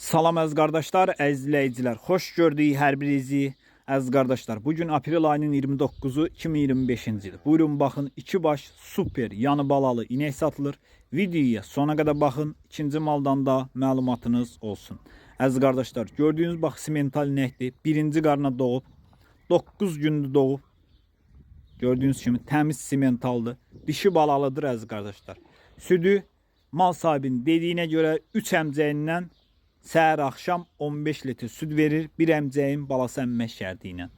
Salam əziz qardaşlar, əziz izləyicilər. Xoş gördük hər birinizi. Əziz qardaşlar, bugün aprel ayının 29-u 2025-ci il. Buyurun baxın, iki baş super yanı balalı inek satılır. Videoya sona qədər baxın, ikinci maldan da məlumatınız olsun. Əziz qardaşlar, gördüyünüz bax simental inəkdir. Birinci qarına doğub, 9 gündür doğub. Gördüyünüz kimi təmiz simentaldır. Dişi balalıdır əziz qardaşlar. Südü mal sahibinin dediyinə görə 3 əmcəyindən səhər axşam 15 litr süd verir. Bir əmcəyin balası əmmək şərti ilə.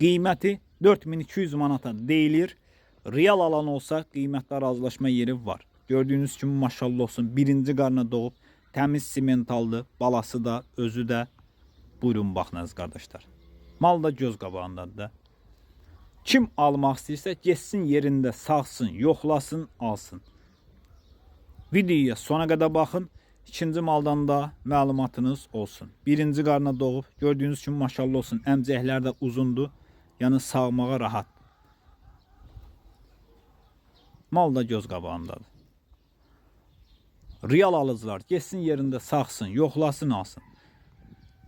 Qiyməti 4200 manata deyilir. Real alan olsa qiymətlə razılaşma yeri var. Gördüyünüz kimi maşallah olsun, birinci qarına doğub, təmiz simentaldır. Balası da, özü də. Buyurun baxınız qardaşlar. Mal da göz qabağındadır da. Kim almaq istəyirsə geçsin yerində, sağsın, yoxlasın, alsın. Videoya sona qədər baxın. İkinci maldan da məlumatınız olsun. Birinci qarına doğub, gördüyünüz kimi maşallah olsun, əmcəklər də uzundur. Yəni sağmağa rahat. Mal da göz qabağındadır. Real alıcılar geçsin yerində, sağsın, yoxlasın, alsın.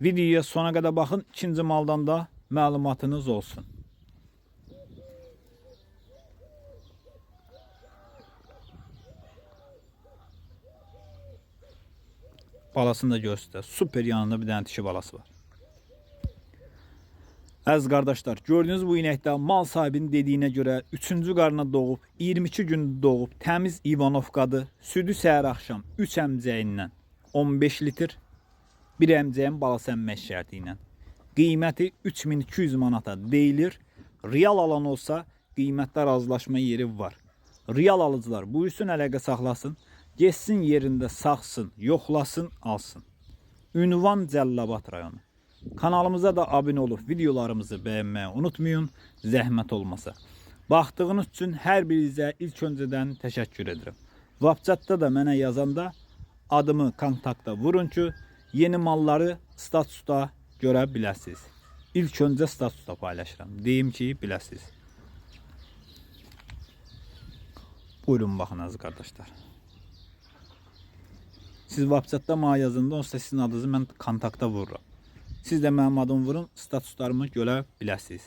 Videoya sona qədər baxın. İkinci maldan da məlumatınız olsun. Balasını da göstər. Super yanında bir dənə dişi balası var. Əziz qardaşlar, gördüğünüz bu inəkdə mal sahibinin dediyinə görə 3-cü qarına doğub, 22 gün doğub, təmiz İvanovkadır. Südü səhər axşam 3 əmcəyindən 15 litr, bir əmcəyin balası əmmək şərti ilə. Qiyməti 3200 manata deyilir. Real alan olsa qiymətdə razılaşma yeri var. Real alıcılar buyursun, əlaqə saxlasın. Geçsin yerində, sağsın, yoxlasın, alsın. Ünvan Cəlilabad rayonu. Kanalımıza da abunə olub videolarımızı bəyənməyi unutmayın, zəhmət olmasa. Baxdığınız üçün hər birinizə ilk öncədən təşəkkür edirəm. WhatsApp'da da mənə yazanda adımı kontakta vurun ki, yeni malları statusda görə biləsiniz. İlk öncə statusda paylaşıram. Deyim ki, biləsiniz. Buyurun baxın əziz qardaşlar. Siz WhatsApp'da mənə yazında, onsuz da sizin adınızı mən kontakta vururam. Siz də mənim adımı vurun, statuslarımı görə biləsiniz.